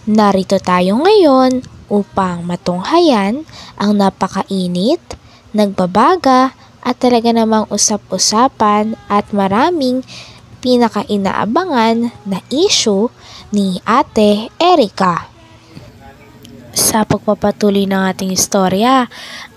Narito tayo ngayon upang matunghayan ang napakainit, nagbabaga at talaga namang usap-usapan at maraming pinaka-inaabangan na issue ni Ate Erica. Sa pagpapatuloy ng ating istorya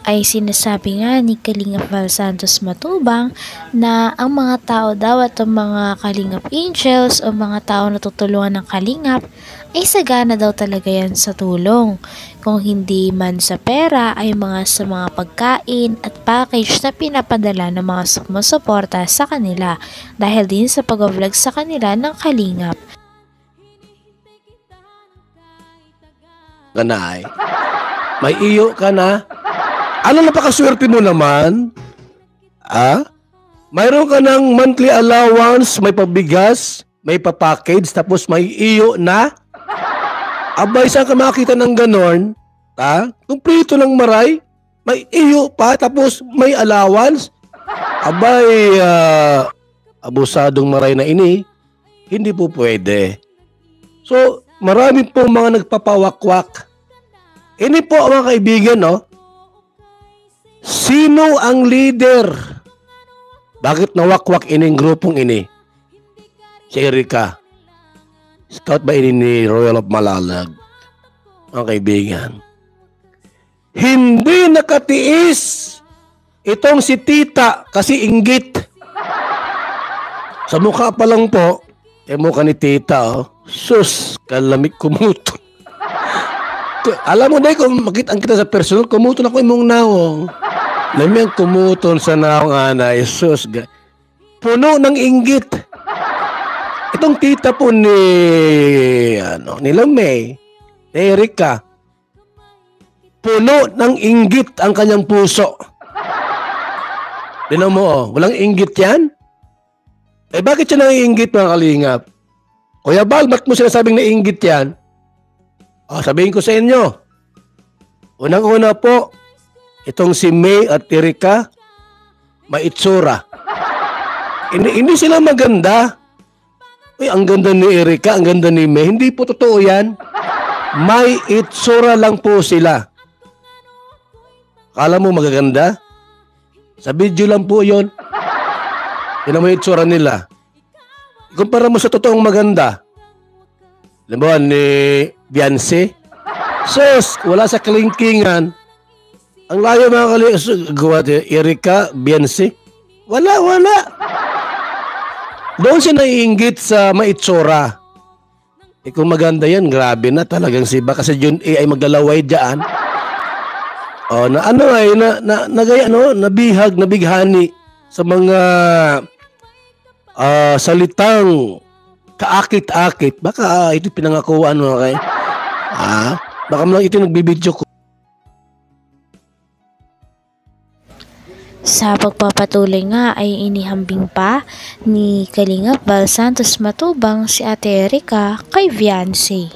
ay sinasabi nga ni Kalingap Val Santos Matubang na ang mga tao daw at ang mga Kalingap Angels o mga tao na tutulungan ng Kalingap ay sagana daw talaga yan sa tulong. Kung hindi man sa pera ay sa mga pagkain at package na pinapadala ng mga sumusuporta sa kanila dahil din sa pag-vlog sa kanila ng Kalingap. Kanay, may iyo ka na? Ano napakaswerte mo naman? Mayroon ka ng monthly allowance, may pabigas, may papackage, tapos may iyo na? Abay, saan ka makita ng ganon? Kumplito ng maray, may iyo pa, tapos may allowance? Abay, abusadong maray na ini, hindi po pwede. So, marami pong mga nagpapawakwak. Ini po mga kaibigan, no? Sino ang leader? Bakit nawakwak ining grupong ini? Si Erica. Scout ba ini ni Royal of Malalag? Mga kaibigan. Hindi nakatiis itong si Tita kasi inggit. Sa mukha pa lang po, mukha ni Tita, sus, kalamig kumuto. Alam mo na kung makita ang kita sa personal, kumuton ako imong nawong. Lamang kumuton sa nawong anay, sus. Puno ng inggit. Itong tita po ni Lamay, ni Erica, puno ng inggit ang kanyang puso. Tinan mo, walang inggit yan? Bakit siya nang-iinggit mga Kalingap? Kuya Bal, ba't mo sinasabing nainggit yan? Sabihin ko sa inyo. Unang-una po, itong si May at Erica, maitsura. Hindi sila maganda. Uy, ang ganda ni Erica, ang ganda ni May. Hindi po totoo yan. May itsura lang po sila. Akala mo magaganda? Sa video lang po yon. Yan ang may itsura nila. Kumpara mo sa totoong maganda. Alam mo, ni Beyonce. Sus, wala sa kalingkingan. Ang layo mga kalingkingan. Erica, Beyonce. Wala. Doon siya naiinggit sa maitsura. Kung maganda yan, grabe na talagang si baka sa June A ay maglalaway dyan. Nabihag, nabighani sa mga salitang kaakit-akit. Baka ito pinangakuan mo kay. Baka mo lang ito nagbibidyo ko. Sa pagpapatuloy nga ay inihambing pa ni Kalingap Val Santos Matubang si Ate Erica kay Viancy.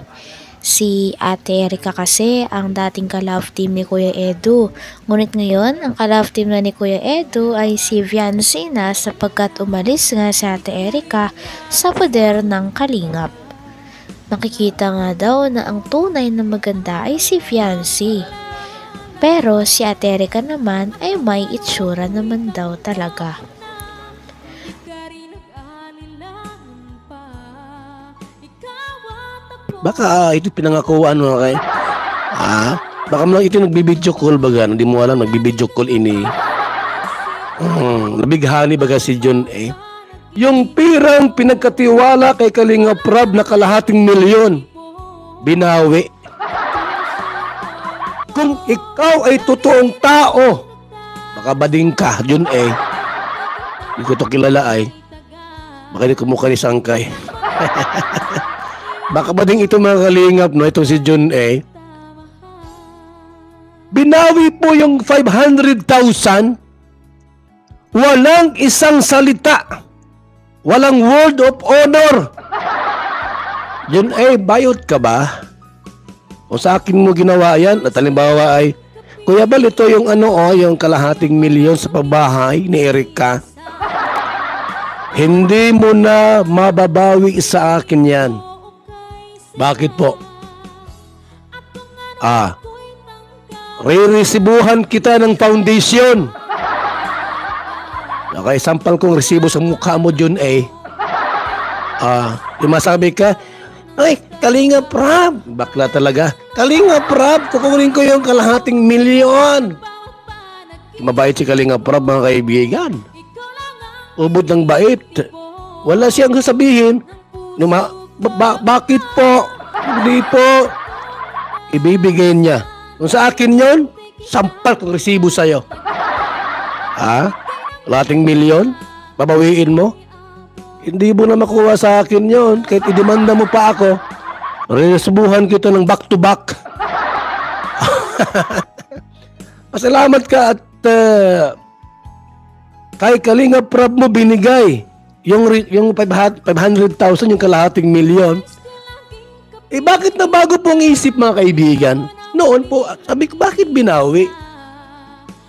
Si Ate Erica kasi ang dating ka-love team ni Kuya Edu. Ngunit ngayon, ang ka-love team na ni Kuya Edu ay si Viancy na sapagkat umalis nga si Ate Erica sa poder ng Kalingap. Nakikita nga daw na ang tunay na maganda ay si Viancy. Pero si Ate Erica naman ay may itsura naman daw talaga. Baka ito pinangakuan mo kay. Baka mo lang ito nagbibidyo call baga. Hindi mo alam nagbibidyo call ini. Nabighani baga si John A. Yung pirang pinagkatiwala kay Kalingap Rab na kalahating milyon. Binawi. Kung ikaw ay totoong tao, baka bading ka, John A. Hindi ko ito kilala ay. Baka hindi kumukha ni Sangkay. Baka ba din ito mga Kalingap, no? Ito si John A. Binawi po yung 500,000. Walang isang salita. Walang word of honor. John A, bayot ka ba? O sa akin mo ginawa yan? At halimbawa ay, Kuya Bal, ito yung yung kalahating milyon sa pabahay ni Erica. Hindi mo na mababawi sa akin yan. Bakit po? Re-resibuhan kita ng foundation. Nakaisampal kong resibo sa mukha mo, Jun eh. Yung masabi ka, ay, Kalinga Prab. Bakla talaga. Kalinga Prab, kukunin ko yung kalahating milyon. Mabait si Kalinga Prab, mga kaibigan. Ubod ng bait. Wala siyang sasabihin. Bakit po? Hindi po. Ibibigay niya. Kung sa akin yon, sampal kong resibo sa'yo. Kalahating milyon? Babawiin mo? Hindi mo na makuha sa akin yon. Kahit idemanda mo pa ako, resubuhan kita ng back to back. Pasalamat ka at kay Kalinga Prab mo binigay yung 500,000, yung kalahating milyon. Bakit na bago pong isip, mga kaibigan? Noon po, sabi ko, bakit binawi?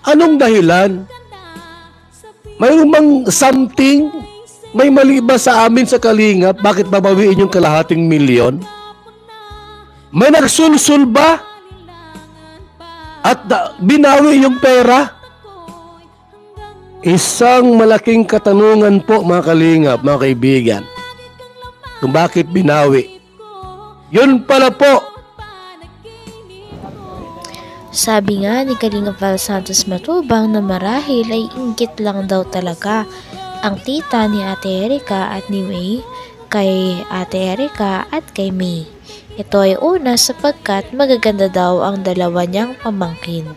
Anong dahilan? Mayroon bang something? May mali ba sa amin sa Kalingap? Bakit babawiin yung kalahating milyon? May nagsulsul ba? At binawi yung pera? Isang malaking katanungan po, mga Kalingap, mga kaibigan. Kung bakit binawi. Yun pala po. Sabi nga ni Kalinga Val Santos Matubang na marahil ay inggit lang daw talaga ang tita ni Ate Erica at ni May kay Ate Erica at kay May. Ito ay una sapagkat magaganda daw ang dalawa niyang pamangkin.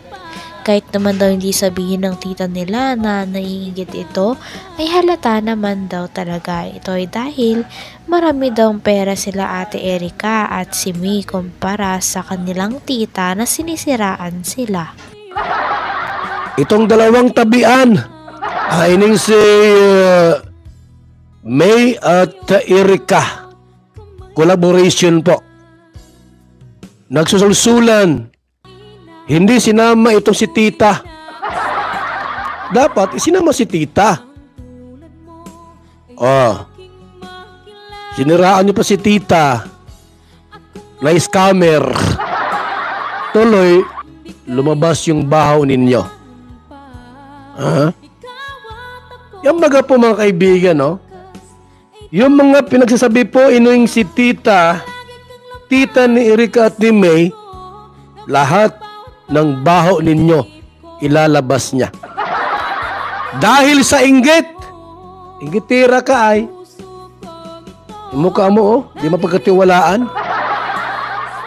Kahit naman daw hindi sabihin ng tita nila na naiinggit ito, ay halata naman daw talaga. Ito ay dahil marami daw pera sila Ate Erica at si May kumpara sa kanilang tita na sinisiraan sila. Itong dalawang tabian, ining si May at Erica. Collaboration po. Nagsusulsulan. Hindi sinama itong si tita. Dapat isinama si tita. Siniraan niyo pa si tita. Na scammer. Tuloy, lumabas yung bahaw ninyo. Yung mga po, mga kaibigan, no? Yung mga pinagsasabi po inuing si tita ni Erica at ni May, lahat ng baho ninyo ilalabas niya. Dahil sa inggit. Inggitira ka ay. Yung mukha mo, di mapagkatiwalaan.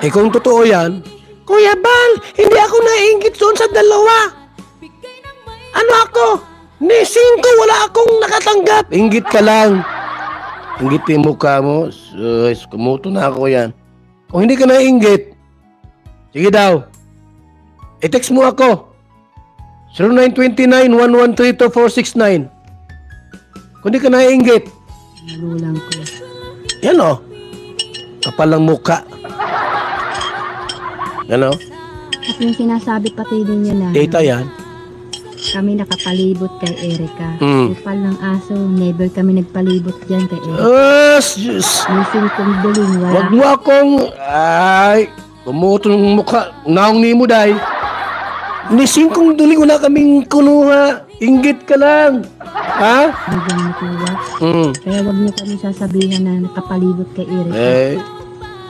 Kung totoo yan, Kuya Bal, hindi ako nainggit doon sa dalawa. Ano ako? Ni 5 wala akong nakatanggap. Inggit ka lang. Inggit yung mukha mo. Kumuto na ako yan. Kung hindi ka nainggit, sige daw. I-text mo ako. 0929-113-2469. Kung di ka naiinggit. Magulang ko. Yan o. Kapal ng muka. Yan o. At yung sinasabi pati ninyo na Data yan. kami nakapalibot kay Erica. Upal ng aso, never kami nagpalibot dyan kay Erica. Missing kong buling, wala. Wag mo akong... Ay, pumuto ng mukha. Naong ni mo, day. Missing kong duling, wala kaming kunuha. Inggit ka lang. Ha? Bigyan mo tuwa. Kaya wag niyo kami sasabihan na nakapalibot kay Erica.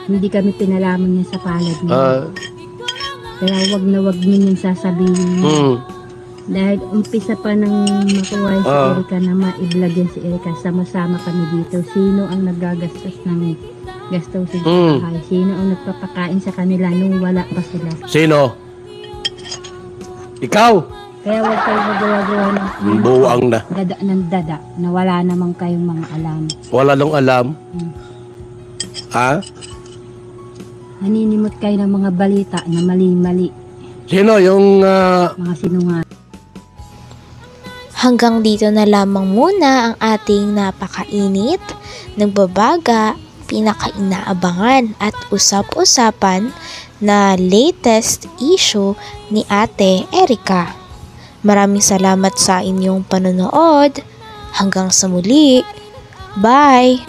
Hindi kami pinalaman niya sa palad niya. Kaya wag na wag niyo yung sasabihin niya. Dahil umpisa pa nang makuha si Erica na ma-vlog yan si Erica, sama-sama kami dito. Sino ang nagagastos ng gastusin sa bahay? Sino ang nagpapakain sa kanila nung wala pa sila? Sino? Ikaw? Kaya huwag kayo magawa-gawa ng buwang na. dada ng dada na wala namang kayong mga alam. Wala nang alam? Ha? Naninimot kayo ng mga balita na mali-mali. Sino? Yung... Mga sinungaling. Hanggang dito na lamang muna ang ating napakainit, nagbabaga, pinakainaabangan at usap-usapan na latest issue ni Ate Erica. Maraming salamat sa inyong panonood. Hanggang sa muli. Bye!